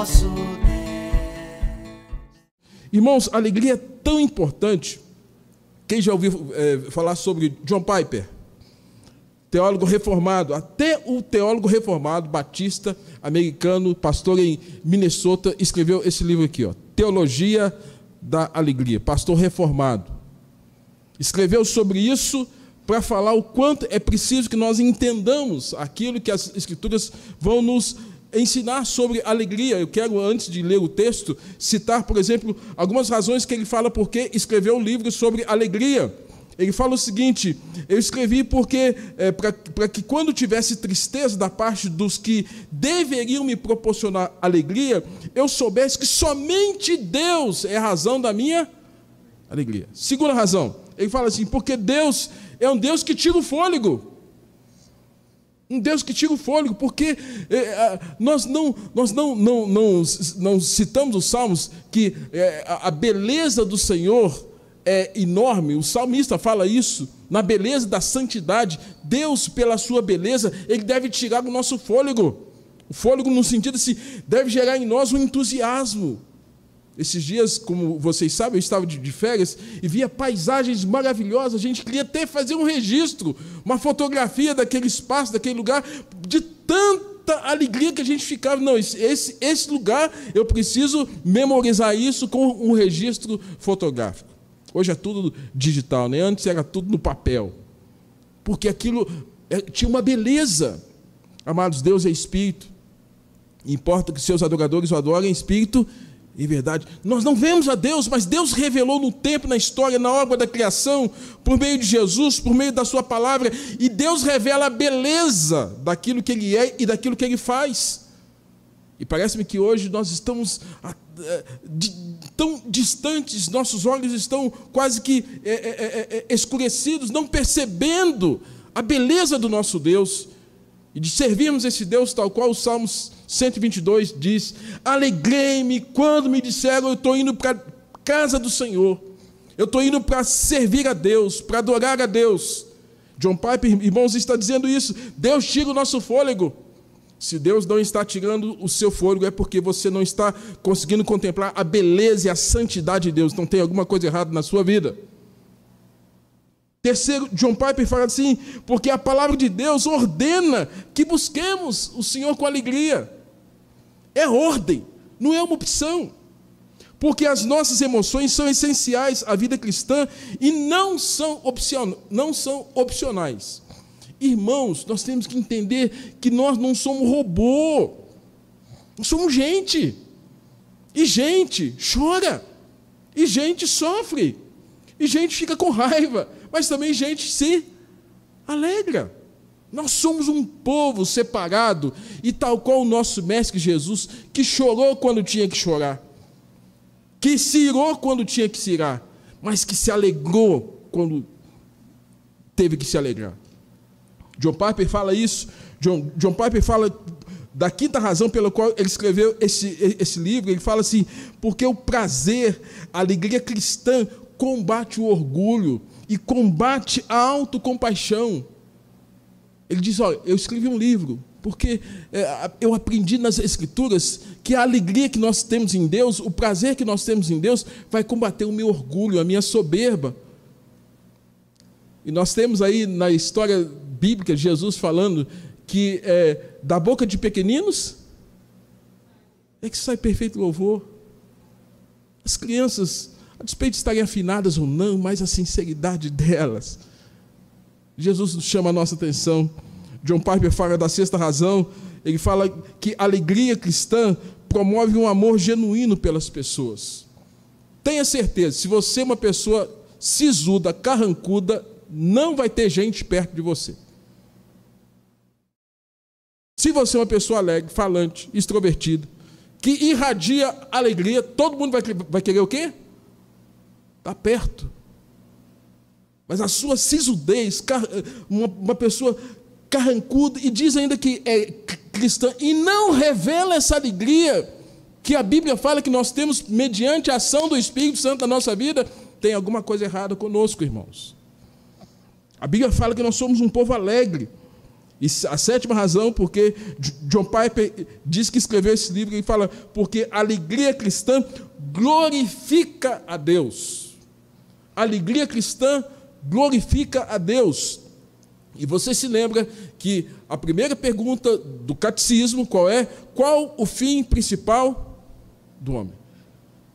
nosso Deus. Irmãos, a alegria é tão importante. Quem já ouviu falar sobre John Piper? Teólogo reformado, até o teólogo reformado, batista, americano, pastor em Minnesota, escreveu esse livro aqui, ó, Teologia da Alegria, pastor reformado. Escreveu sobre isso para falar o quanto é preciso que nós entendamos aquilo que as Escrituras vão nos ensinar sobre alegria. Eu quero, antes de ler o texto, citar, por exemplo, algumas razões que ele fala porque escreveu um livro sobre alegria. Ele fala o seguinte: eu escrevi porque para que quando tivesse tristeza da parte dos que deveriam me proporcionar alegria, eu soubesse que somente Deus é a razão da minha alegria. Segunda razão, ele fala assim, porque Deus é um Deus que tira o fôlego. Um Deus que tira o fôlego, porque nós não citamos os Salmos que a beleza do Senhor é enorme. O salmista fala isso, na beleza da santidade. Deus, pela sua beleza, Ele deve tirar o nosso fôlego. O fôlego no sentido assim, deve gerar em nós um entusiasmo. Esses dias, como vocês sabem, eu estava de férias e via paisagens maravilhosas. A gente queria até fazer um registro, uma fotografia daquele espaço, daquele lugar, de tanta alegria que a gente ficava. Não, esse lugar, eu preciso memorizar isso com um registro fotográfico. Hoje é tudo digital, né? Antes era tudo no papel. Porque aquilo tinha uma beleza. Amados, Deus é Espírito. Importa que seus adoradores o adorem em Espírito e verdade. Nós não vemos a Deus, mas Deus revelou no tempo, na história, na obra da criação, por meio de Jesus, por meio da sua palavra. E Deus revela a beleza daquilo que Ele é e daquilo que Ele faz. E parece-me que hoje nós estamos tão distantes, nossos olhos estão quase que escurecidos, não percebendo a beleza do nosso Deus e de servirmos esse Deus tal qual o Salmos 122 diz: alegrei-me quando me disseram, eu estou indo para a casa do Senhor, eu estou indo para servir a Deus, para adorar a Deus. John Piper, irmãos, está dizendo isso. Deus tira o nosso fôlego. Se Deus não está tirando o seu fôlego, é porque você não está conseguindo contemplar a beleza e a santidade de Deus. Então tem alguma coisa errada na sua vida. Terceiro, John Piper fala assim, porque a palavra de Deus ordena que busquemos o Senhor com alegria. É ordem, não é uma opção. Porque as nossas emoções são essenciais à vida cristã e não são opcionais. Irmãos, nós temos que entender que nós não somos robô. Nós somos gente. E gente chora. E gente sofre. E gente fica com raiva. Mas também gente se alegra. Nós somos um povo separado. E tal qual o nosso mestre Jesus, que chorou quando tinha que chorar. Que se irou quando tinha que se irar. Mas que se alegrou quando teve que se alegrar. John Piper fala isso. John Piper fala da quinta razão pela qual ele escreveu esse livro. Ele fala assim, porque o prazer, a alegria cristã combate o orgulho e combate a autocompaixão. Ele diz, olha, eu escrevi um livro porque eu aprendi nas Escrituras que a alegria que nós temos em Deus, o prazer que nós temos em Deus, vai combater o meu orgulho, a minha soberba. E nós temos aí na história bíblica Jesus falando que da boca de pequeninos é que sai perfeito louvor. As crianças, a despeito de estarem afinadas ou não, mas a sinceridade delas. Jesus chama a nossa atenção. John Piper fala da sexta razão. Ele fala que a alegria cristã promove um amor genuíno pelas pessoas. Tenha certeza, se você é uma pessoa sisuda, carrancuda, não vai ter gente perto de você. Se você é uma pessoa alegre, falante, extrovertida, que irradia alegria, todo mundo vai querer o quê? Estar perto. Mas a sua sisudez, uma pessoa carrancuda, e diz ainda que é cristã, e não revela essa alegria que a Bíblia fala que nós temos mediante a ação do Espírito Santo na nossa vida, tem alguma coisa errada conosco, irmãos. A Bíblia fala que nós somos um povo alegre. E a sétima razão, porque John Piper diz que escreveu esse livro, ele fala, porque a alegria cristã glorifica a Deus. A alegria cristã glorifica a Deus. E você se lembra que a primeira pergunta do catecismo, qual é? Qual o fim principal do homem?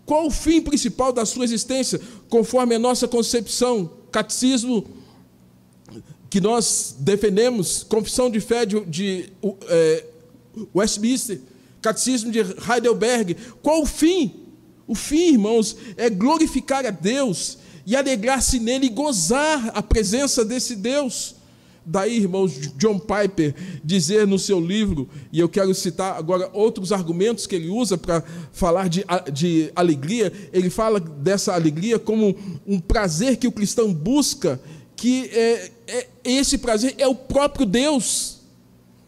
Qual o fim principal da sua existência, conforme a nossa concepção? Catecismo que nós defendemos, confissão de fé de Westminster, catecismo de Heidelberg. Qual o fim? O fim, irmãos, é glorificar a Deus e alegrar-se nele e gozar a presença desse Deus. Daí, irmãos, John Piper dizer no seu livro, e eu quero citar agora outros argumentos que ele usa para falar de alegria. Ele fala dessa alegria como um prazer que o cristão busca, que esse prazer é o próprio Deus.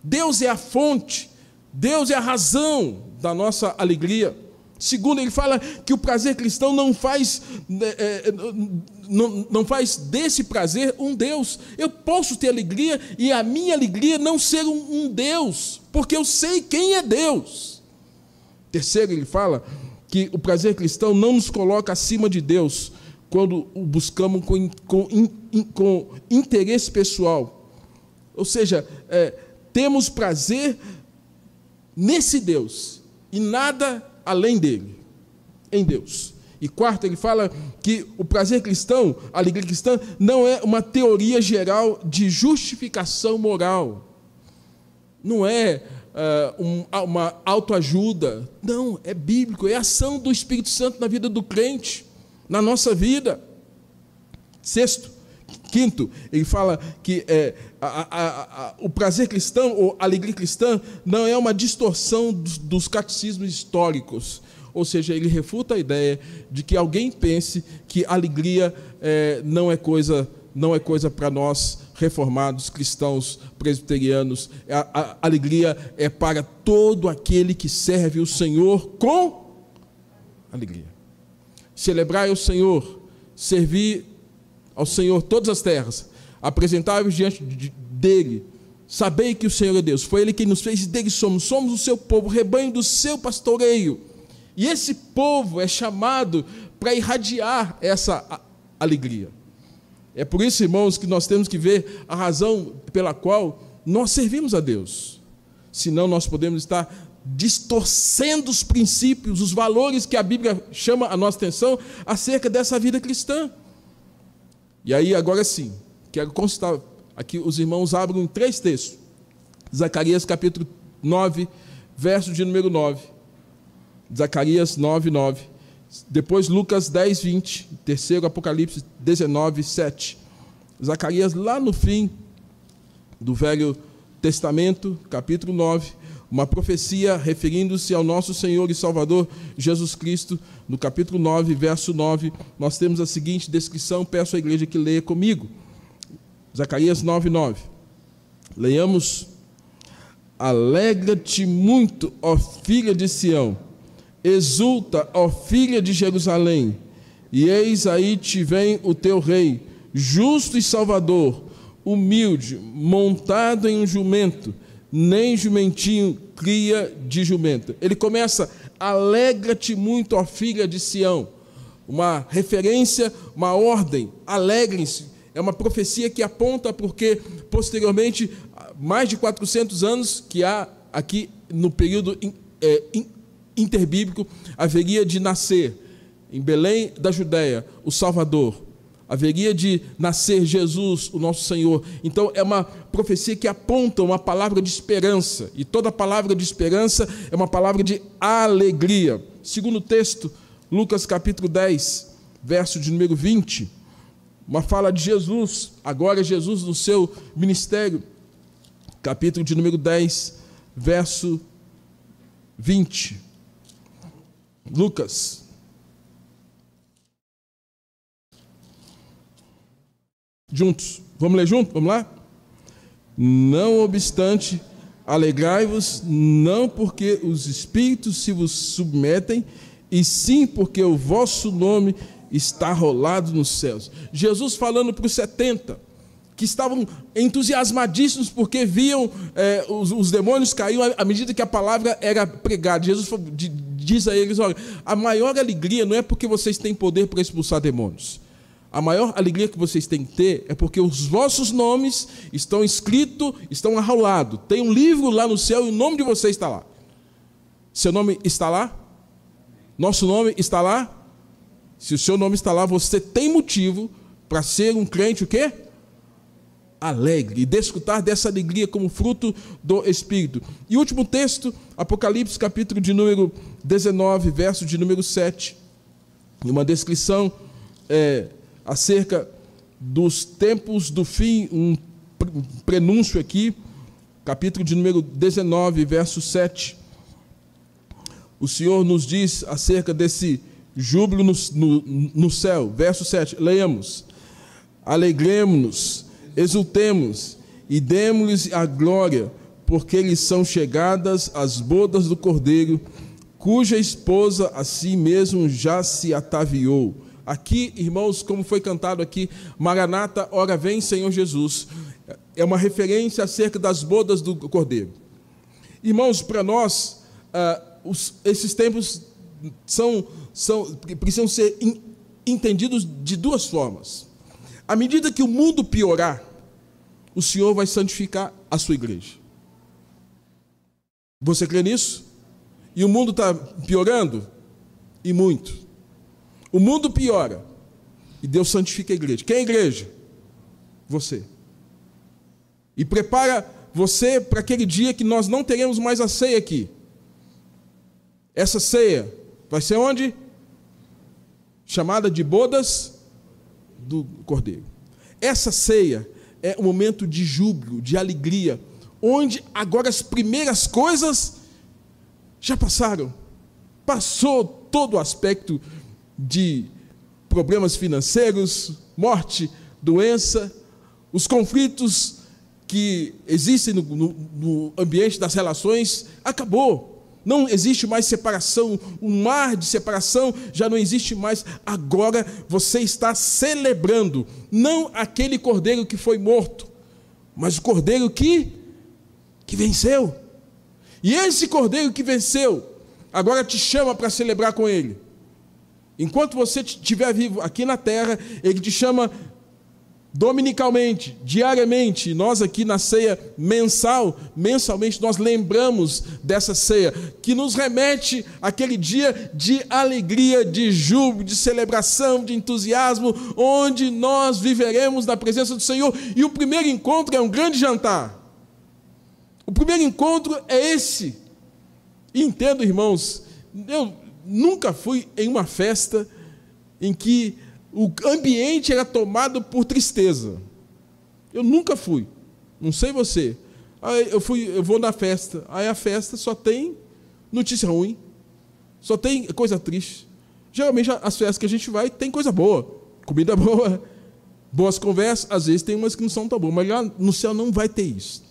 Deus é a fonte, Deus é a razão da nossa alegria. Segundo, ele fala que o prazer cristão não faz desse prazer um Deus. Eu posso ter alegria e a minha alegria não ser um Deus, porque eu sei quem é Deus. Terceiro, ele fala que o prazer cristão não nos coloca acima de Deus quando o buscamos com interesse pessoal. Ou seja, temos prazer nesse Deus e nada além dele, em Deus. E quarto, ele fala que o prazer cristão, a alegria cristã, não é uma teoria geral de justificação moral. Não é uma autoajuda. Não, é bíblico, é a ação do Espírito Santo na vida do crente, na nossa vida. Quinto, ele fala que o prazer cristão, ou a alegria cristã, não é uma distorção dos catecismos históricos. Ou seja, ele refuta a ideia de que alguém pense que alegria não é coisa para nós reformados, cristãos, presbiterianos. A alegria é para todo aquele que serve o Senhor com alegria. Celebrai o Senhor, servir ao Senhor todas as terras, apresentai-vos diante dele, sabei que o Senhor é Deus, foi ele quem nos fez e dele somos o seu povo, o rebanho do seu pastoreio. E esse povo é chamado para irradiar essa alegria. É por isso, irmãos, que nós temos que ver a razão pela qual nós servimos a Deus. Senão nós podemos estar distorcendo os princípios, os valores que a Bíblia chama a nossa atenção acerca dessa vida cristã. E aí, agora sim, quero consultar aqui, os irmãos abrem 3 textos. Zacarias capítulo 9, verso de número 9. Zacarias 9, 9. Depois Lucas 10, 20. Terceiro Apocalipse 19, 7. Zacarias lá no fim do Velho Testamento, capítulo 9. Uma profecia referindo-se ao nosso Senhor e Salvador Jesus Cristo. No capítulo 9, verso 9, nós temos a seguinte descrição, peço à igreja que leia comigo. Zacarias 9, 9. Leiamos. Alegra-te muito, ó filha de Sião, exulta, ó filha de Jerusalém, e eis aí te vem o teu rei, justo e salvador, humilde, montado em um jumento, nem jumentinho cria de jumenta. Ele começa, alegra-te muito, ó filha de Sião. Uma referência, uma ordem, alegrem-se. É uma profecia que aponta porque, posteriormente, mais de 400 anos que há aqui no período interbíblico, haveria de nascer em Belém da Judéia o Salvador. Haveria de nascer Jesus, o nosso Senhor. Então, é uma profecia que aponta uma palavra de esperança. E toda palavra de esperança é uma palavra de alegria. Segundo texto, Lucas capítulo 10, verso de número 20. Uma fala de Jesus, agora Jesus no seu ministério. Capítulo de número 10, verso 20. Lucas. Juntos, vamos ler junto? Vamos lá? Não obstante, alegrai-vos, não porque os espíritos se vos submetem, e sim porque o vosso nome está rolado nos céus. Jesus falando para os 70, que estavam entusiasmadíssimos porque viam os demônios caíam à medida que a palavra era pregada. Jesus diz a eles: olha, a maior alegria não é porque vocês têm poder para expulsar demônios. A maior alegria que vocês têm que ter é porque os vossos nomes estão escritos, estão arrolados. Tem um livro lá no céu e o nome de vocês está lá. Seu nome está lá? Nosso nome está lá? Se o seu nome está lá, você tem motivo para ser um crente o quê? Alegre, e desfrutar dessa alegria como fruto do Espírito. E último texto, Apocalipse, capítulo de número 19, verso de número 7. Uma descrição acerca dos tempos do fim, um prenúncio aqui, capítulo de número 19, verso 7. O Senhor nos diz acerca desse júbilo no céu. Verso 7, leiamos: alegremo-nos, exultemos e demos-lhes a glória, porque lhes são chegadas as bodas do Cordeiro, cuja esposa a si mesmo já se ataviou. Aqui, irmãos, como foi cantado aqui, Maranata, ora vem, Senhor Jesus, é uma referência acerca das bodas do Cordeiro. Irmãos, para nós, esses tempos precisam ser entendidos de duas formas. À medida que o mundo piorar, o Senhor vai santificar a sua igreja. Você crê nisso? E o mundo está piorando? E muito. O mundo piora e Deus santifica a igreja. Quem é a igreja? Você. E prepara você para aquele dia que nós não teremos mais a ceia aqui. Essa ceia vai ser onde? Chamada de bodas do Cordeiro. Essa ceia é um momento de júbilo, de alegria, onde agora as primeiras coisas já passaram. Passou todo o aspecto de problemas financeiros, morte, doença, os conflitos que existem no ambiente das relações, acabou. Não existe mais separação, um mar de separação já não existe mais. Agora você está celebrando, não aquele cordeiro que foi morto, mas o cordeiro que venceu. E esse cordeiro que venceu, agora te chama para celebrar com ele. Enquanto você estiver vivo aqui na terra, ele te chama dominicalmente, diariamente. Nós aqui na ceia mensalmente, nós lembramos dessa ceia, que nos remete àquele dia de alegria, de júbilo, de celebração, de entusiasmo, onde nós viveremos na presença do Senhor. E o primeiro encontro é um grande jantar. O primeiro encontro é esse. E entendo, irmãos, eu nunca fui em uma festa em que o ambiente era tomado por tristeza. Eu nunca fui. Não sei você. Aí eu vou na festa. Aí a festa só tem notícia ruim. Só tem coisa triste. Geralmente as festas que a gente vai tem coisa boa. Comida boa. Boas conversas. Às vezes tem umas que não são tão boas. Mas lá no céu não vai ter isso.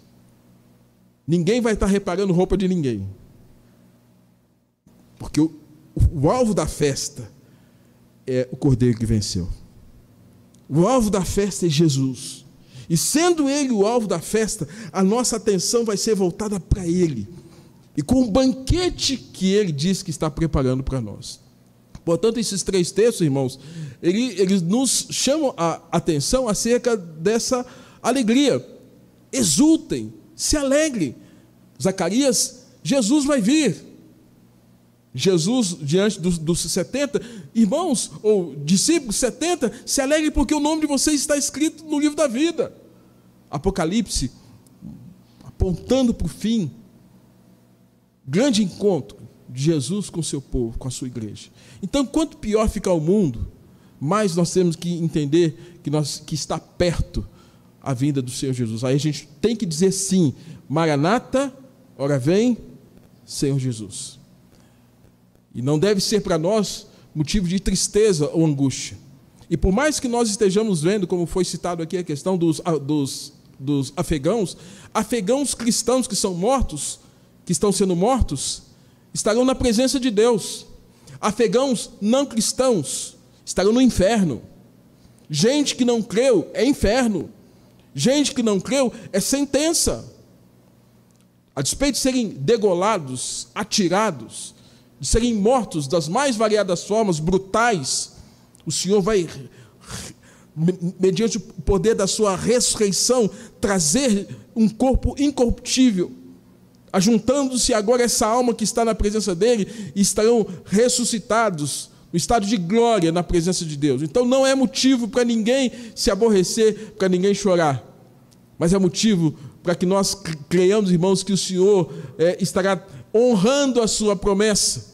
Ninguém vai estar reparando roupa de ninguém. Porque o alvo da festa é o Cordeiro que venceu. O alvo da festa é Jesus. E sendo Ele o alvo da festa, a nossa atenção vai ser voltada para Ele. E com o banquete que Ele diz que está preparando para nós. Portanto, esses três textos, irmãos, eles nos chamam a atenção acerca dessa alegria. Exultem, se alegrem. Zacarias, Jesus vai vir. Jesus, diante dos 70, irmãos, ou discípulos 70, se alegrem porque o nome de vocês está escrito no livro da vida. Apocalipse, apontando para o fim, grande encontro de Jesus com o seu povo, com a sua igreja. Então, quanto pior ficar o mundo, mais nós temos que entender que está perto a vinda do Senhor Jesus. Aí a gente tem que dizer sim, Maranata, ora vem, Senhor Jesus. E não deve ser para nós motivo de tristeza ou angústia. E por mais que nós estejamos vendo, como foi citado aqui a questão dos afegãos cristãos que são mortos, que estão sendo mortos, estarão na presença de Deus. Afegãos não cristãos estarão no inferno. Gente que não creu é inferno. Gente que não creu é sentença. A despeito de serem degolados, atirados, de serem mortos das mais variadas formas, brutais, o Senhor vai, mediante o poder da sua ressurreição, trazer um corpo incorruptível, ajuntando-se agora essa alma que está na presença dele, e estarão ressuscitados no estado de glória na presença de Deus. Então não é motivo para ninguém se aborrecer, para ninguém chorar, mas é motivo para que nós creiamos, irmãos, que o Senhor estará honrando a sua promessa.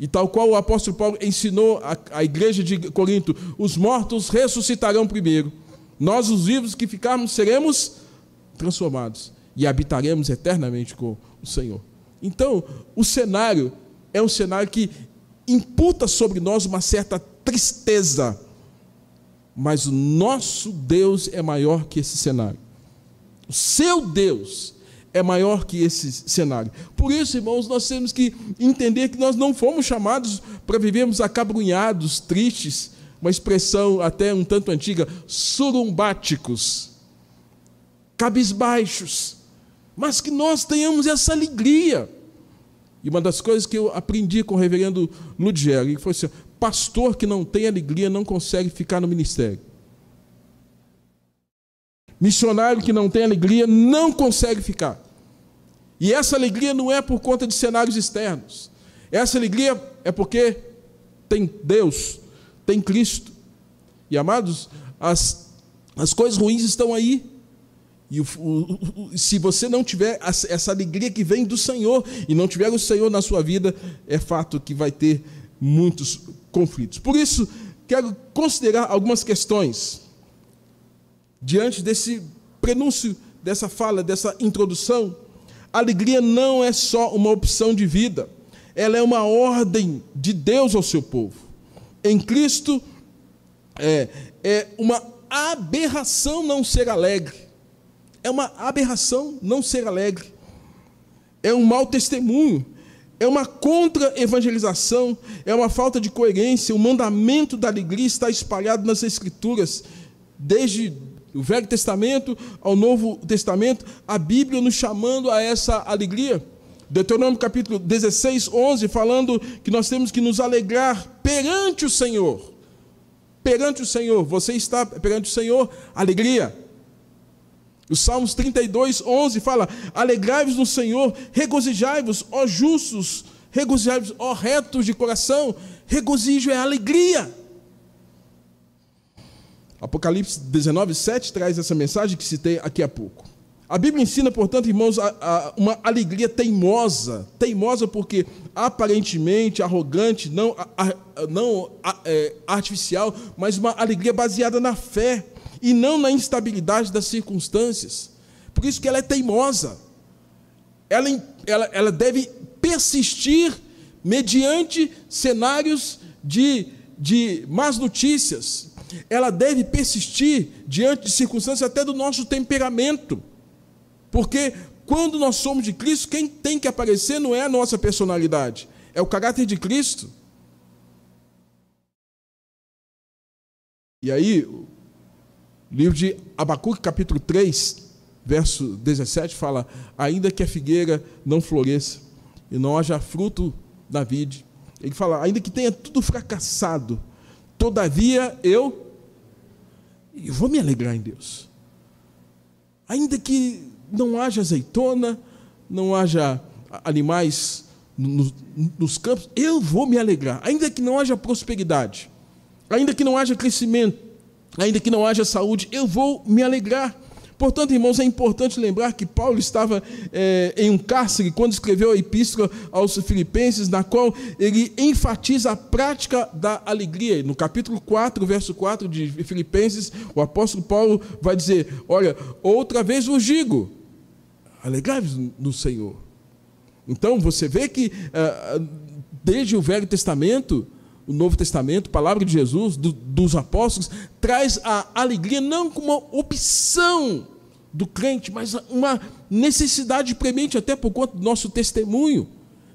E tal qual o apóstolo Paulo ensinou à igreja de Corinto, os mortos ressuscitarão primeiro, nós os vivos que ficarmos seremos transformados e habitaremos eternamente com o Senhor. Então, o cenário é um cenário que imputa sobre nós uma certa tristeza, mas o nosso Deus é maior que esse cenário. O seu Deus é maior que esse cenário. Por isso, irmãos, nós temos que entender que nós não fomos chamados para vivermos acabrunhados, tristes, uma expressão até um tanto antiga, surumbáticos, cabisbaixos, mas que nós tenhamos essa alegria. E uma das coisas que eu aprendi com o reverendo Ludger, que foi assim: pastor que não tem alegria não consegue ficar no ministério. Missionário que não tem alegria não consegue ficar. E essa alegria não é por conta de cenários externos. Essa alegria é porque tem Deus, tem Cristo. E, amados, as coisas ruins estão aí. E se você não tiver essa alegria que vem do Senhor, e não tiver o Senhor na sua vida, é fato que vai ter muitos conflitos. Por isso, quero considerar algumas questões diante desse prenúncio, dessa fala, dessa introdução. A alegria não é só uma opção de vida, ela é uma ordem de Deus ao seu povo. Em Cristo, é uma aberração não ser alegre. É uma aberração não ser alegre. É um mau testemunho. É uma contra-evangelização. É uma falta de coerência. O mandamento da alegria está espalhado nas Escrituras. Desde o Velho Testamento ao Novo Testamento, a Bíblia nos chamando a essa alegria. Deuteronômio capítulo 16, 11, falando que nós temos que nos alegrar perante o Senhor. Perante o Senhor. Você está perante o Senhor, alegria. Os Salmos 32, 11 fala: alegrai-vos no Senhor, regozijai-vos, ó justos, regozijai-vos, ó retos de coração. Regozijo é alegria. Apocalipse 19, 7 traz essa mensagem que citei aqui há pouco. A Bíblia ensina, portanto, irmãos, uma alegria teimosa. Teimosa porque aparentemente arrogante, não artificial, mas uma alegria baseada na fé e não na instabilidade das circunstâncias. Por isso que ela é teimosa. Ela deve persistir mediante cenários de más notícias. Ela deve persistir diante de circunstâncias até do nosso temperamento. Porque quando nós somos de Cristo, quem tem que aparecer não é a nossa personalidade, é o caráter de Cristo. E aí, o livro de Abacuque, capítulo 3, verso 17, fala: ainda que a figueira não floresça e não haja fruto na vide, ele fala, ainda que tenha tudo fracassado, todavia eu vou me alegrar em Deus. Ainda que não haja azeitona, não haja animais nos campos, eu vou me alegrar. Ainda que não haja prosperidade, ainda que não haja crescimento, ainda que não haja saúde, eu vou me alegrar. Portanto, irmãos, é importante lembrar que Paulo estava em um cárcere quando escreveu a epístola aos Filipenses, na qual ele enfatiza a prática da alegria. No capítulo 4, verso 4 de Filipenses, o apóstolo Paulo vai dizer: olha, outra vez vos digo, alegrai-vos no Senhor. Então, você vê que desde o Velho Testamento, o Novo Testamento, a palavra de Jesus, dos apóstolos, traz a alegria não como uma opção do crente, mas uma necessidade premente, até por conta do nosso testemunho.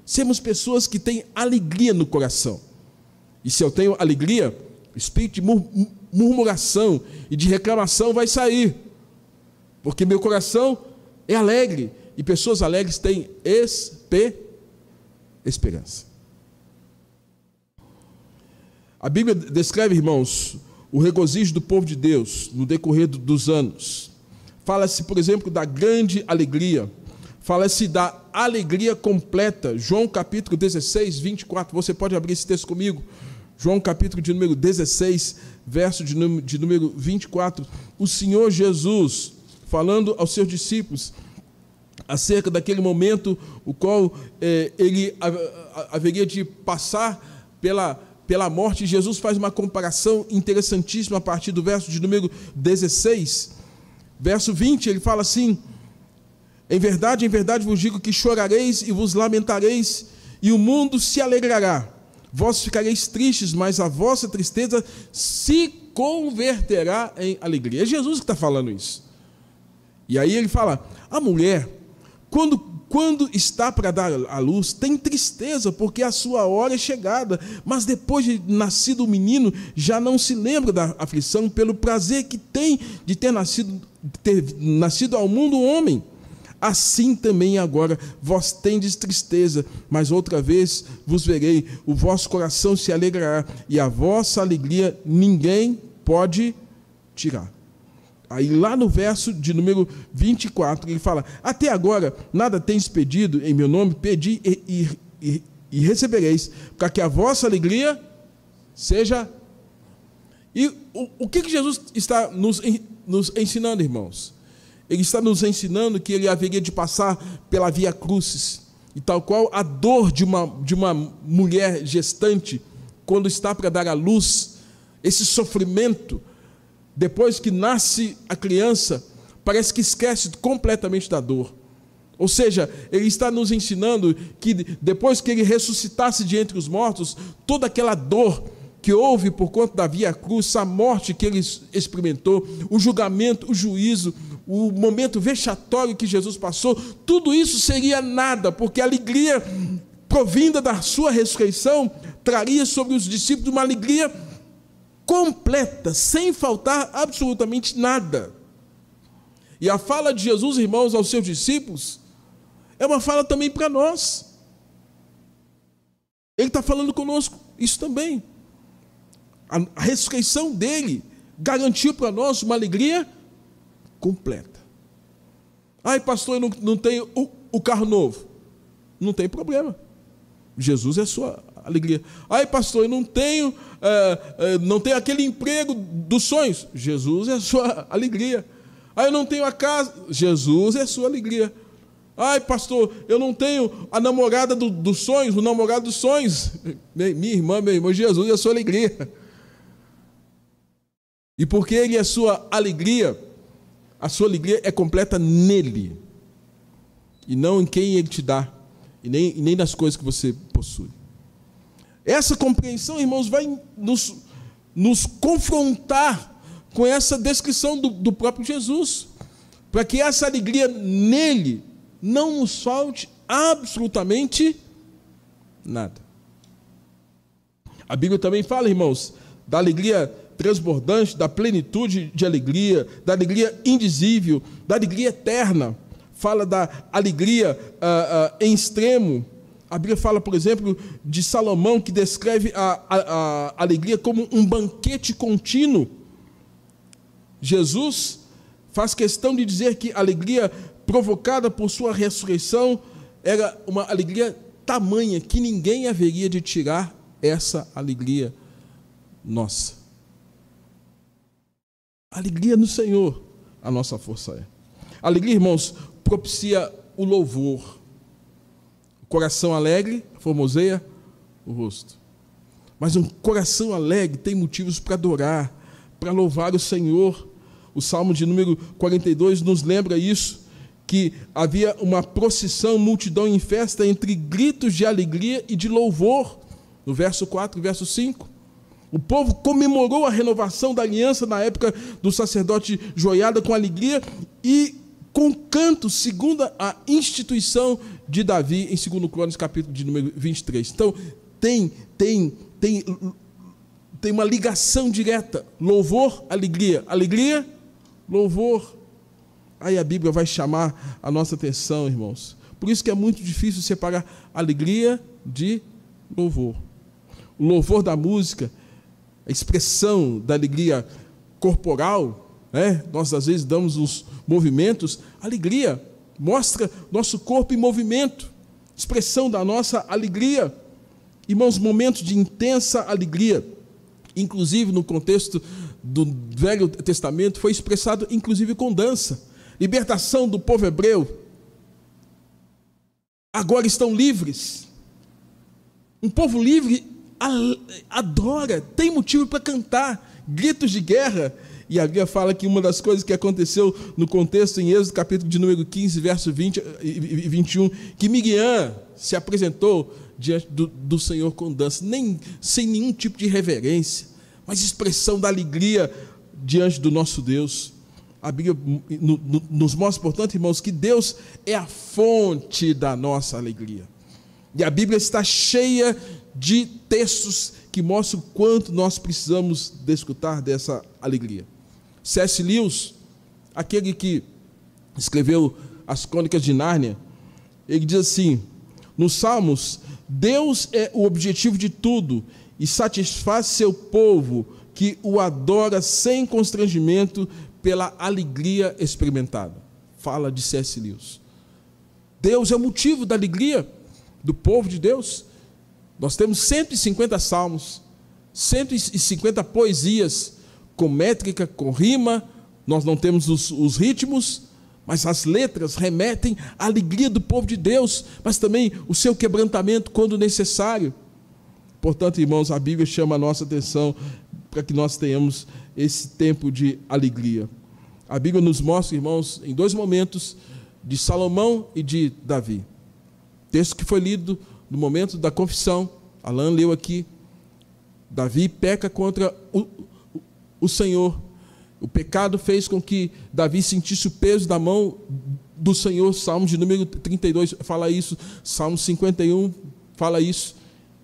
Sermos pessoas que têm alegria no coração. E se eu tenho alegria, o espírito de murmuração e de reclamação vai sair. porque meu coração é alegre, e pessoas alegres têm esperança. A Bíblia descreve, irmãos, o regozijo do povo de Deus no decorrer dos anos. Fala-se, por exemplo, da grande alegria. Fala-se da alegria completa. João capítulo 16, 24. Você pode abrir esse texto comigo. João capítulo de número 16, verso de número 24. O Senhor Jesus, falando aos seus discípulos acerca daquele momento, o qual ele haveria de passar pela morte. Jesus faz uma comparação interessantíssima a partir do verso de número 16. Verso 20, ele fala assim: em verdade vos digo que chorareis e vos lamentareis, e o mundo se alegrará. Vós ficareis tristes, mas a vossa tristeza se converterá em alegria. É Jesus que está falando isso. E aí ele fala: a mulher, quando está para dar à luz, tem tristeza, porque a sua hora é chegada, mas depois de nascido o menino, já não se lembra da aflição, pelo prazer que tem de ter nascido ao mundo um homem. Assim também agora vós tendes tristeza, mas outra vez vos verei, o vosso coração se alegrará, e a vossa alegria ninguém pode tirar. Aí lá no verso de número 24, ele fala: até agora nada tens pedido em meu nome, pedi e recebereis, para que a vossa alegria seja... E o que Jesus está nos ensinando, irmãos? Ele está nos ensinando que ele haveria de passar pela via crucis, e tal qual a dor de uma mulher gestante, quando está para dar à luz, esse sofrimento, depois que nasce a criança, parece que esquece completamente da dor. Ou seja, ele está nos ensinando que depois que ele ressuscitasse de entre os mortos, toda aquela dor que houve por conta da via cruz, a morte que ele experimentou, o julgamento, o juízo, o momento vexatório que Jesus passou, tudo isso seria nada, porque a alegria provinda da sua ressurreição traria sobre os discípulos uma alegria completa, sem faltar absolutamente nada. E a fala de Jesus, irmãos, aos seus discípulos, é uma fala também para nós. Ele está falando conosco isso também. A ressurreição dele garantiu para nós uma alegria completa. Ai, pastor, eu não tenho o carro novo. Não tem problema. Jesus é a sua alegria. Ai, pastor, eu não tenho aquele emprego dos sonhos. Jesus é a sua alegria. Ai, eu não tenho a casa. Jesus é a sua alegria. Ai, pastor, eu não tenho a namorada dos sonhos, o namorado dos sonhos. Minha irmã, meu irmão, Jesus é a sua alegria. E porque ele é a sua alegria é completa nele, e não em quem ele te dá, e nem nas coisas que você possui. Essa compreensão, irmãos, vai nos confrontar com essa descrição do próprio Jesus, para que essa alegria nele não nos falte absolutamente nada. A Bíblia também fala, irmãos, da alegria transbordante, da plenitude de alegria, da alegria indizível, da alegria eterna. Fala da alegria em extremo. A Bíblia fala, por exemplo, de Salomão, que descreve a alegria como um banquete contínuo. Jesus faz questão de dizer que a alegria provocada por sua ressurreição era uma alegria tamanha que ninguém haveria de tirar essa alegria nossa. Alegria no Senhor, a nossa força é. Alegria, irmãos, propicia o louvor. O coração alegre formoseia o rosto. Mas um coração alegre tem motivos para adorar, para louvar o Senhor. O Salmo de número 42 nos lembra isso, que havia uma procissão, multidão em festa, entre gritos de alegria e de louvor. No verso 4 e verso 5. O povo comemorou a renovação da aliança na época do sacerdote Joiada com alegria e com canto, segundo a instituição de Davi, em 2 Crônicas, capítulo de número 23. Então, tem uma ligação direta. Louvor, alegria. Alegria, louvor. Aí a Bíblia vai chamar a nossa atenção, irmãos. Por isso que é muito difícil separar alegria de louvor. O louvor da música, a expressão da alegria corporal, né? Nós às vezes damos os movimentos. Alegria mostra nosso corpo em movimento, expressão da nossa alegria. Irmãos, momentos de intensa alegria, inclusive no contexto do Velho Testamento, foi expressado inclusive com dança. Libertação do povo hebreu. Agora estão livres. Um povo livre adora, tem motivo para cantar, gritos de guerra. E a Bíblia fala que uma das coisas que aconteceu no contexto em Êxodo, capítulo de número 15, verso 20 e 21, que Midian se apresentou diante do Senhor com dança, sem nenhum tipo de reverência, mas expressão da alegria diante do nosso Deus. A Bíblia nos mostra, portanto, irmãos, que Deus é a fonte da nossa alegria. E a Bíblia está cheia de textos que mostram o quanto nós precisamos desfrutar dessa alegria. C.S. Lewis, aquele que escreveu as Crônicas de Nárnia, ele diz assim: nos Salmos, Deus é o objetivo de tudo e satisfaz seu povo que o adora sem constrangimento pela alegria experimentada. Fala de C.S. Lewis. Deus é o motivo da alegria do povo de Deus. Nós temos 150 salmos, 150 poesias, com métrica, com rima. Nós não temos os ritmos, mas as letras remetem à alegria do povo de Deus, mas também o seu quebrantamento quando necessário. Portanto, irmãos, a Bíblia chama a nossa atenção para que nós tenhamos esse tempo de alegria. A Bíblia nos mostra, irmãos, em dois momentos, de Salomão e de Davi. Texto que foi lido no momento da confissão, Alan leu aqui. Davi peca contra o Senhor. O pecado fez com que Davi sentisse o peso da mão do Senhor. Salmo de número 32 fala isso, Salmo 51 fala isso.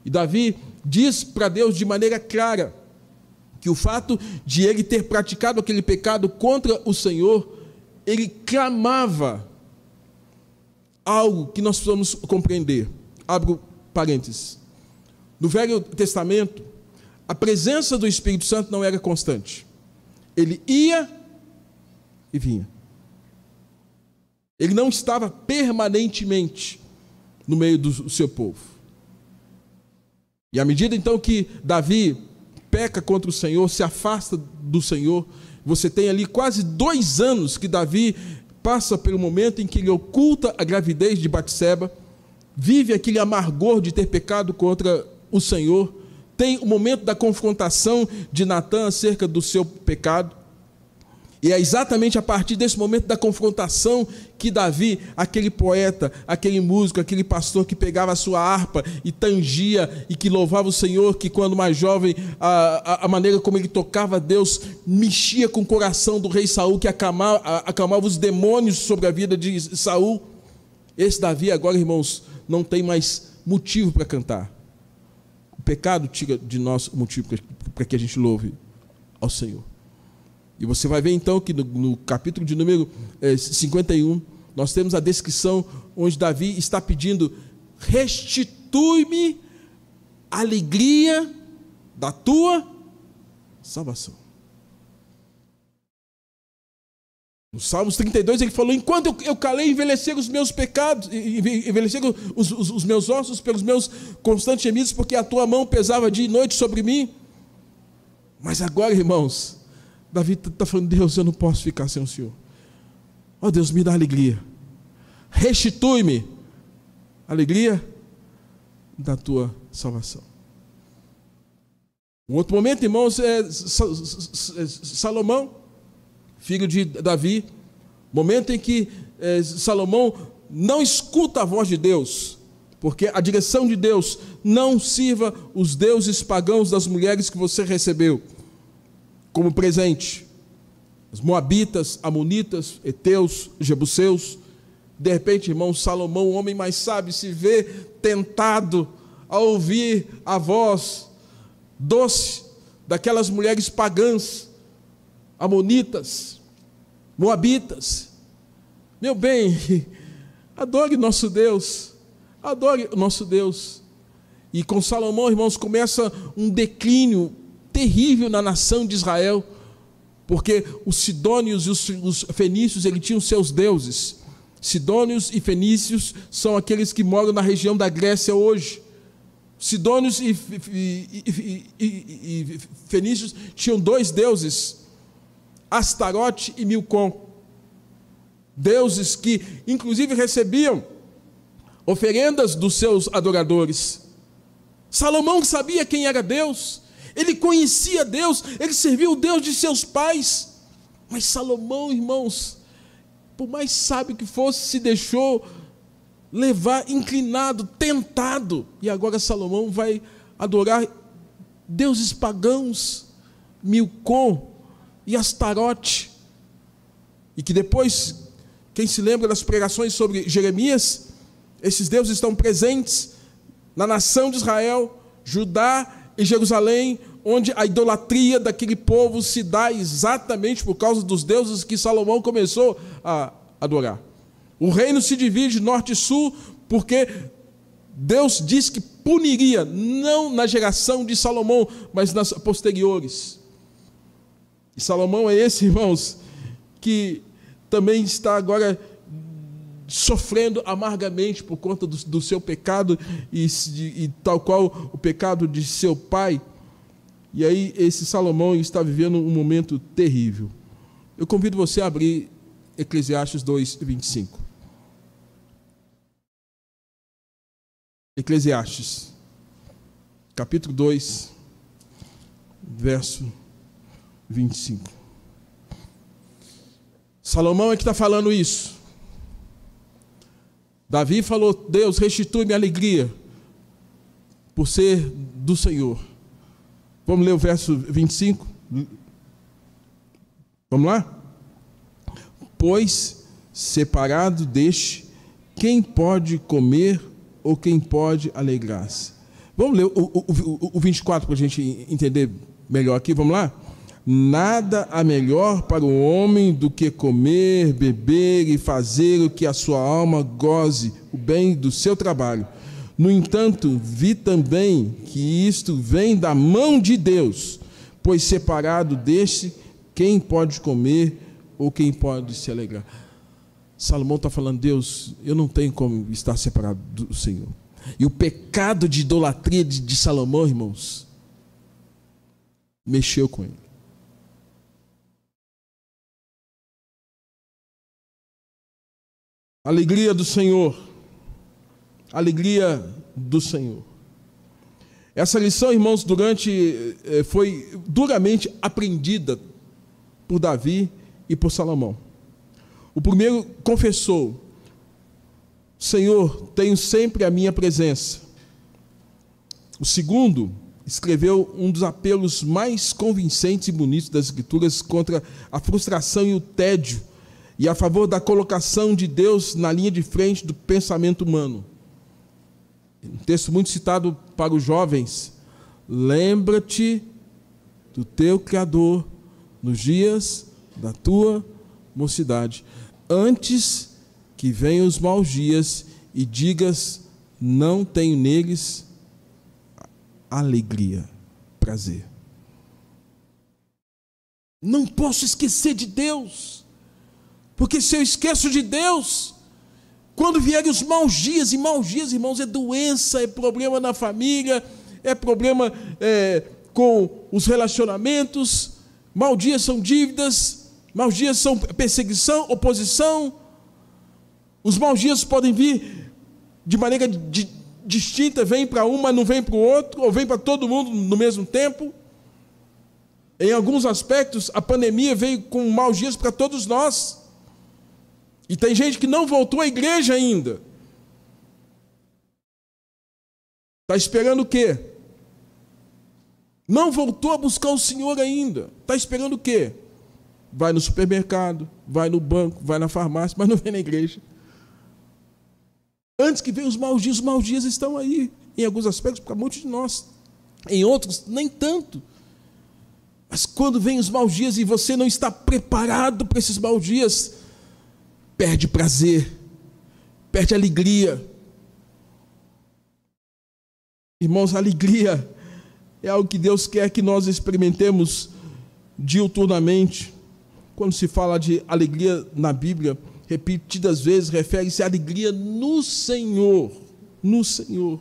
E Davi diz para Deus de maneira clara que o fato de ele ter praticado aquele pecado contra o Senhor, ele clamava algo que nós precisamos compreender. Abro parênteses. No Velho Testamento, a presença do Espírito Santo não era constante. Ele ia e vinha. Ele não estava permanentemente no meio do seu povo. E à medida então que Davi peca contra o Senhor, se afasta do Senhor, você tem ali quase 2 anos que Davi passa pelo momento em que ele oculta a gravidez de Batseba, vive aquele amargor de ter pecado contra o Senhor, tem o momento da confrontação de Natã acerca do seu pecado, e é exatamente a partir desse momento da confrontação que Davi, aquele poeta, aquele músico, aquele pastor que pegava a sua harpa e tangia e que louvava o Senhor, que quando mais jovem, a maneira como ele tocava a Deus mexia com o coração do rei Saul, que acalmava os demônios sobre a vida de Saul. Esse Davi agora, irmãos, não tem mais motivo para cantar. O pecado tira de nós o motivo para que a gente louve ao Senhor. E você vai ver então que no capítulo de número 51, nós temos a descrição onde Davi está pedindo: restitui-me a alegria da tua salvação. No Salmos 32 ele falou: enquanto eu calei, envelheceram os meus pecados, envelheceram os meus ossos pelos meus constantes gemidos, porque a tua mão pesava dia e noite sobre mim. Mas agora, irmãos, Davi está falando: Deus, eu não posso ficar sem o Senhor. Ó Deus, me dá alegria. Restitui-me a alegria da tua salvação. Um outro momento, irmãos, é Salomão, filho de Davi. Momento em que Salomão não escuta a voz de Deus, porque a direção de Deus: não sirva os deuses pagãos das mulheres que você recebeu como presente. Os moabitas, amonitas, heteus, jebuseus. De repente, irmão, Salomão, o homem mais sábio, se vê tentado a ouvir a voz doce daquelas mulheres pagãs, amonitas, moabitas. Meu bem, adore nosso Deus, adore o nosso Deus. E com Salomão, irmãos, começa um declínio terrível na nação de Israel, porque os sidônios e os fenícios, eles tinham seus deuses. Sidônios e fenícios são aqueles que moram na região da Grécia hoje. Sidônios e fenícios tinham dois deuses, Astarote e Milcom. Deuses que, inclusive, recebiam oferendas dos seus adoradores. Salomão sabia quem era Deus, ele conhecia Deus, ele servia o Deus de seus pais. Mas Salomão, irmãos, por mais sábio que fosse, se deixou levar, inclinado, tentado. E agora Salomão vai adorar deuses pagãos, Milcom e Astarote. E que depois, quem se lembra das pregações sobre Jeremias, esses deuses estão presentes na nação de Israel, Judá e Jerusalém, onde a idolatria daquele povo se dá exatamente por causa dos deuses que Salomão começou a adorar. O reino se divide norte e sul, porque Deus diz que puniria, não na geração de Salomão, mas nas posteriores. E Salomão é esse, irmãos, que também está agora sofrendo amargamente por conta do seu pecado, e tal qual o pecado de seu pai. E aí esse Salomão está vivendo um momento terrível. Eu convido você a abrir Eclesiastes 2:25. Eclesiastes, capítulo 2, verso 25. Salomão é que está falando isso. Davi falou: Deus, restitui-me a alegria por ser do Senhor. Vamos ler o verso 25? Vamos lá? Pois separado deste, quem pode comer ou quem pode alegrar-se? Vamos ler o 24 para a gente entender melhor aqui, vamos lá? Nada há melhor para o homem do que comer, beber e fazer o que a sua alma goze, o bem do seu trabalho. No entanto, vi também que isto vem da mão de Deus, pois separado deste, quem pode comer ou quem pode se alegrar? Salomão está falando: Deus, eu não tenho como estar separado do Senhor. E o pecado de idolatria de Salomão, irmãos, mexeu com ele. Alegria do Senhor. Alegria do Senhor. Essa lição, irmãos, foi duramente aprendida por Davi e por Salomão. O primeiro confessou: Senhor, tenho sempre a minha presença. O segundo escreveu um dos apelos mais convincentes e bonitos das Escrituras contra a frustração e o tédio, e a favor da colocação de Deus na linha de frente do pensamento humano. Um texto muito citado para os jovens: lembra-te do teu Criador nos dias da tua mocidade, antes que venham os maus dias e digas: não tenho neles alegria, prazer. Não posso esquecer de Deus, porque se eu esqueço de Deus, quando vierem os maus dias, e maus dias, irmãos, é doença, é problema na família, é problema com os relacionamentos, maus dias são dívidas, maus dias são perseguição, oposição. Os maus dias podem vir de maneira distinta, vem para um, mas não vem para o outro, ou vem para todo mundo no mesmo tempo. Em alguns aspectos, a pandemia veio com maus dias para todos nós. E tem gente que não voltou à igreja ainda. Está esperando o quê? Não voltou a buscar o Senhor ainda. Está esperando o quê? Vai no supermercado, vai no banco, vai na farmácia, mas não vem na igreja. Antes que venham os maus dias estão aí. Em alguns aspectos, para muitos de nós. Em outros, nem tanto. Mas quando vem os maus dias e você não está preparado para esses maus dias, perde prazer, perde alegria. Irmãos, a alegria é algo que Deus quer que nós experimentemos diuturnamente. Quando se fala de alegria na Bíblia, repetidas vezes, refere-se à alegria no Senhor. No Senhor.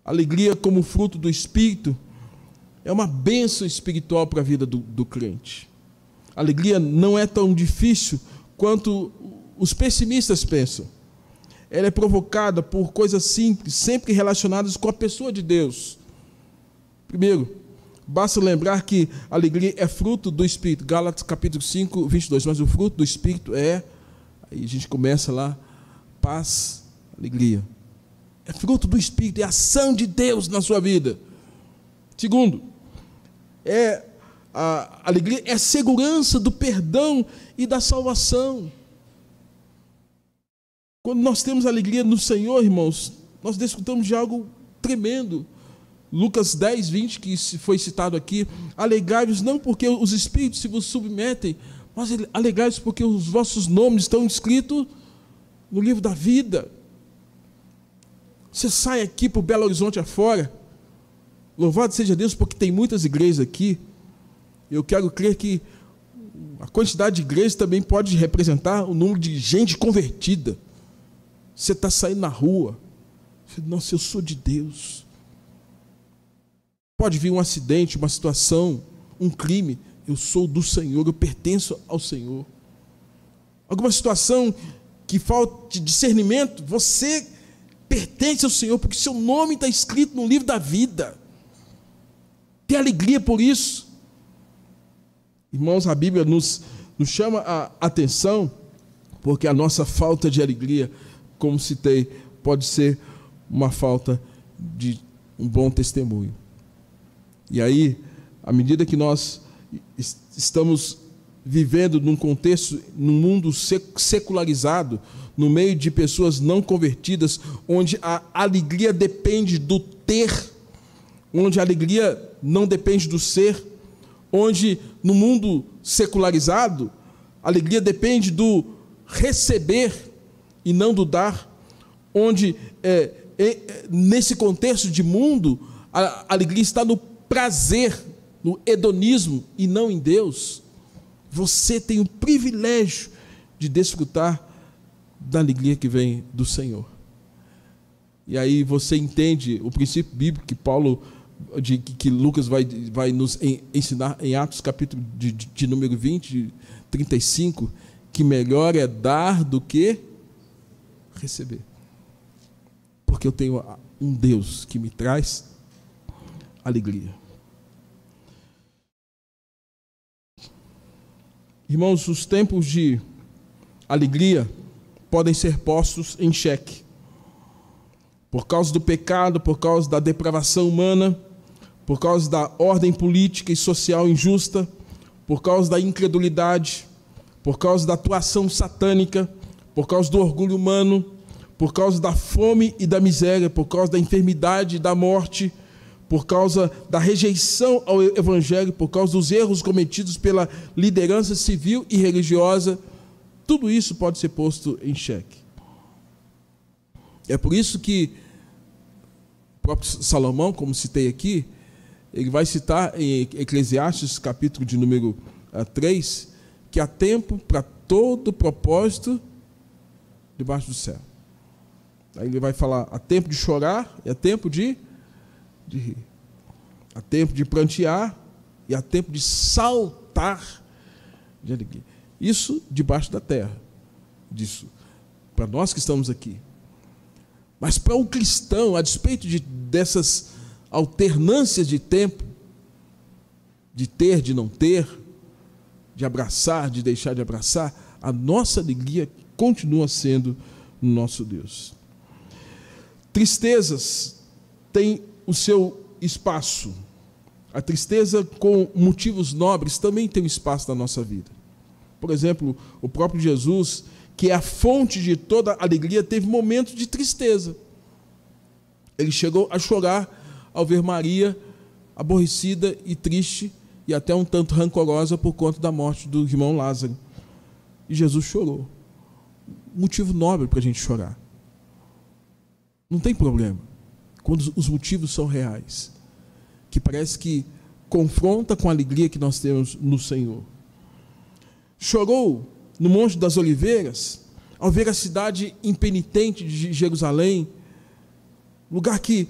Alegria como fruto do Espírito é uma bênção espiritual para a vida do crente. A alegria não é tão difícil quanto os pessimistas pensam. Ela é provocada por coisas simples, sempre relacionadas com a pessoa de Deus. Primeiro, basta lembrar que a alegria é fruto do Espírito. Gálatas capítulo 5, 22. Mas o fruto do Espírito é, aí a gente começa lá, paz, alegria. É fruto do Espírito, é ação de Deus na sua vida. Segundo, a alegria é a segurança do perdão e da salvação. Quando nós temos alegria no Senhor, irmãos, nós desfrutamos de algo tremendo. Lucas 10, 20, que foi citado aqui, alegrai-vos não porque os espíritos se vos submetem, mas alegrai-vos porque os vossos nomes estão escritos no livro da vida. Você sai aqui para o Belo Horizonte afora, louvado seja Deus, porque tem muitas igrejas aqui. Eu quero crer que a quantidade de igrejas também pode representar o número de gente convertida. Você está saindo na rua, você, nossa, eu sou de Deus. Pode vir um acidente, uma situação, um crime, eu sou do Senhor, eu pertenço ao Senhor. Alguma situação que falte discernimento, você pertence ao Senhor, porque seu nome está escrito no livro da vida. Tem alegria por isso. Irmãos, a Bíblia nos chama a atenção, porque a nossa falta de alegria, como citei, pode ser uma falta de um bom testemunho. E aí, à medida que nós estamos vivendo num contexto, num mundo secularizado, no meio de pessoas não convertidas, onde a alegria depende do ter, onde a alegria não depende do ser, onde no mundo secularizado, a alegria depende do receber e não do dar, onde nesse contexto de mundo, a alegria está no prazer, no hedonismo e não em Deus. Você tem o privilégio de desfrutar da alegria que vem do Senhor. E aí você entende o princípio bíblico que que Lucas vai nos ensinar em Atos capítulo de número 20, 35, que melhor é dar do que receber. Porque eu tenho um Deus que me traz alegria. Irmãos, os tempos de alegria podem ser postos em xeque. Por causa do pecado, por causa da depravação humana, por causa da ordem política e social injusta, por causa da incredulidade, por causa da atuação satânica, por causa do orgulho humano, por causa da fome e da miséria, por causa da enfermidade e da morte, por causa da rejeição ao Evangelho, por causa dos erros cometidos pela liderança civil e religiosa, tudo isso pode ser posto em xeque. É por isso que o próprio Salomão, como citei aqui, ele vai citar em Eclesiastes, capítulo de número 3, que há tempo para todo propósito debaixo do céu. Aí ele vai falar, há tempo de chorar e há tempo de rir. Há tempo de prantear e há tempo de saltar de alegria. Isso debaixo da terra. Disso, para nós que estamos aqui. Mas para o cristão, a despeito dessas alternâncias de tempo, de ter, de não ter, de abraçar, de deixar de abraçar, a nossa alegria continua sendo no nosso Deus. Tristezas têm o seu espaço. A tristeza com motivos nobres também tem um espaço na nossa vida. Por exemplo, o próprio Jesus, que é a fonte de toda alegria, teve momentos de tristeza. Ele chegou a chorar ao ver Maria aborrecida e triste e até um tanto rancorosa por conta da morte do irmão Lázaro. E Jesus chorou. motivo nobre para a gente chorar. Não tem problema. Quando os motivos são reais, que parece que confronta com a alegria que nós temos no Senhor. Chorou no Monte das Oliveiras, ao ver a cidade impenitente de Jerusalém, lugar que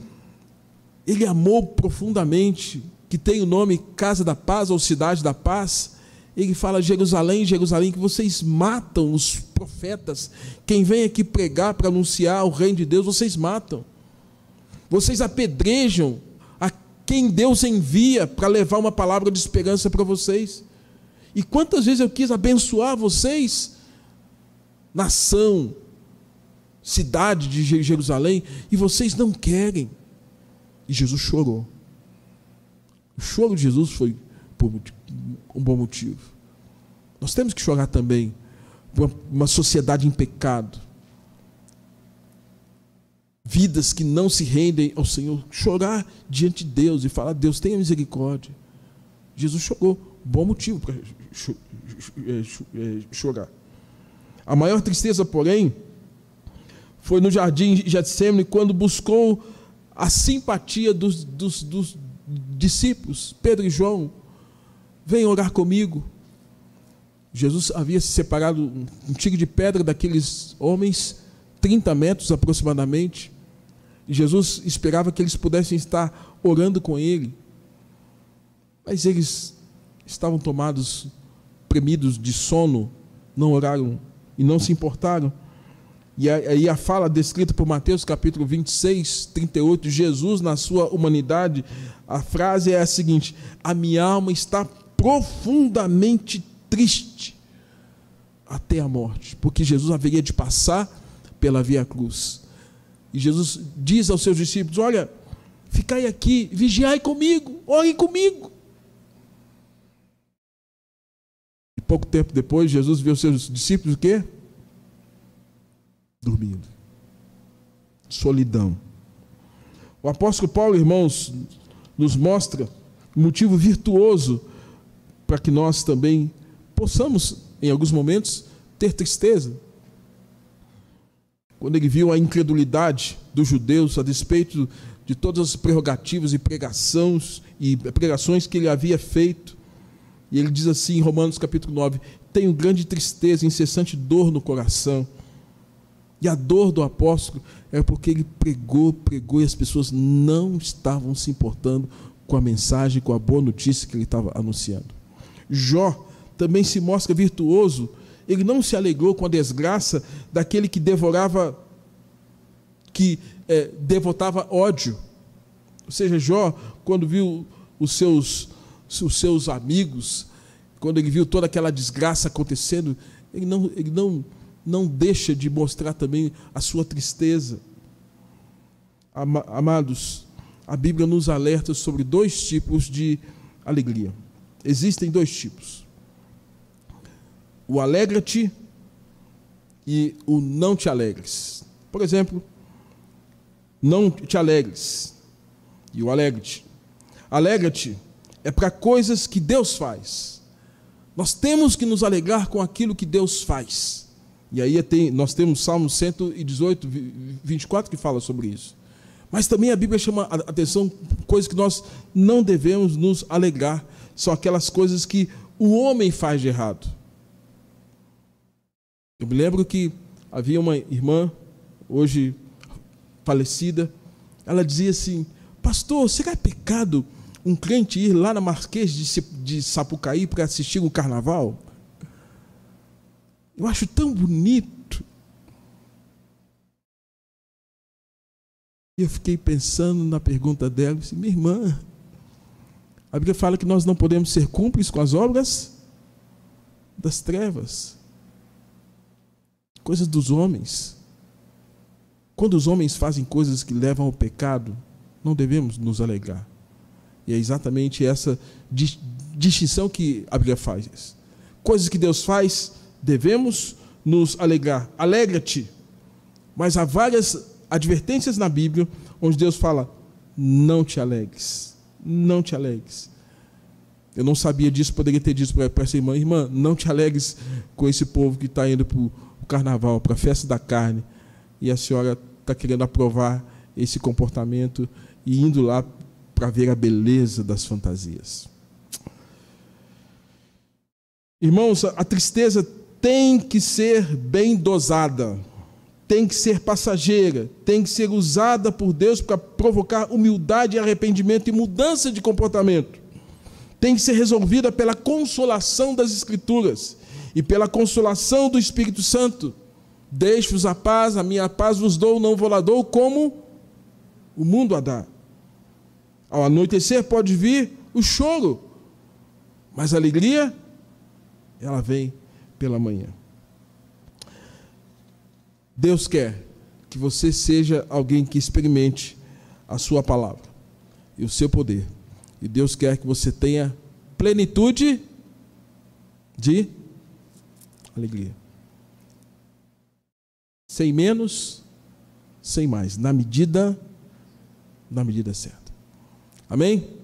ele amou profundamente, que tem o nome Casa da Paz ou Cidade da Paz. Ele fala: Jerusalém, Jerusalém, que vocês matam os profetas. Quem vem aqui pregar para anunciar o reino de Deus, vocês matam. Vocês apedrejam a quem Deus envia para levar uma palavra de esperança para vocês. E quantas vezes eu quis abençoar vocês, nação, cidade de Jerusalém, e vocês não querem. E Jesus chorou. O choro de Jesus foi por um bom motivo. Nós temos que chorar também por uma sociedade em pecado, vidas que não se rendem ao Senhor. Chorar diante de Deus e falar: Deus, tenha misericórdia. Jesus chorou, bom motivo para chorar. A maior tristeza, porém, foi no jardim de Getsêmani, quando buscou a simpatia dos discípulos, Pedro e João. Venham orar comigo. Jesus havia se separado um tiro de pedra daqueles homens, 30 metros aproximadamente, e Jesus esperava que eles pudessem estar orando com ele, mas eles estavam tomados, premidos de sono, não oraram e não se importaram. E aí a fala descrita por Mateus capítulo 26, 38, Jesus na sua humanidade, a frase é a seguinte: a minha alma está profundamente triste até a morte, porque Jesus haveria de passar pela via cruz. E Jesus diz aos seus discípulos: olha, ficai aqui, vigiai comigo, orem comigo. E pouco tempo depois, Jesus viu os seus discípulos o quê? Dormindo. Solidão. O apóstolo Paulo, irmãos, nos mostra um motivo virtuoso para que nós também possamos, em alguns momentos, ter tristeza. Quando ele viu a incredulidade dos judeus a despeito de todas as prerrogativas e pregações que ele havia feito, e ele diz assim em Romanos capítulo 9: tenho grande tristeza, incessante dor no coração. E a dor do apóstolo é porque ele pregou e as pessoas não estavam se importando com a mensagem, com a boa notícia que ele estava anunciando. Jó também se mostra virtuoso. Ele não se alegrou com a desgraça daquele que devotava ódio. Ou seja, Jó, quando viu os seus amigos, quando ele viu toda aquela desgraça acontecendo, ele não deixa de mostrar também a sua tristeza. Amados, a Bíblia nos alerta sobre dois tipos de alegria. Existem dois tipos: o alegra-te e o não te alegres. Por exemplo, não te alegres e o alegre-te. Alegra-te é para coisas que Deus faz. Nós temos que nos alegrar com aquilo que Deus faz. E aí nós temos Salmo 118, 24 que fala sobre isso. Mas também a Bíblia chama a atenção coisas que nós não devemos nos alegrar. São aquelas coisas que o homem faz de errado. Eu me lembro que havia uma irmã, hoje falecida, ela dizia assim: pastor, será pecado um crente ir lá na Marquês de Sapucaí para assistir um carnaval? Eu acho tão bonito. E eu fiquei pensando na pergunta dela, disse: minha irmã, a Bíblia fala que nós não podemos ser cúmplices com as obras das trevas, coisas dos homens. Quando os homens fazem coisas que levam ao pecado, não devemos nos alegrar. E é exatamente essa distinção que a Bíblia faz. Coisas que Deus faz, devemos nos alegrar. Alegra-te. Mas há várias advertências na Bíblia onde Deus fala: não te alegres. Não te alegres. Eu não sabia disso, poderia ter dito para essa irmã: irmã, não te alegres com esse povo que está indo para o o carnaval, para a festa da carne, e a senhora está querendo aprovar esse comportamento e indo lá para ver a beleza das fantasias. Irmãos, a tristeza tem que ser bem dosada, tem que ser passageira, tem que ser usada por Deus para provocar humildade, arrependimento e mudança de comportamento. Tem que ser resolvida pela consolação das Escrituras e pela consolação do Espírito Santo. Deixe-vos a paz, a minha paz vos dou, não vou lá dou, como o mundo a dá. Ao anoitecer pode vir o choro, mas a alegria, ela vem pela manhã. Deus quer que você seja alguém que experimente a sua palavra e o seu poder. E Deus quer que você tenha plenitude de alegria. Sem menos, sem mais, na medida certa. Amém?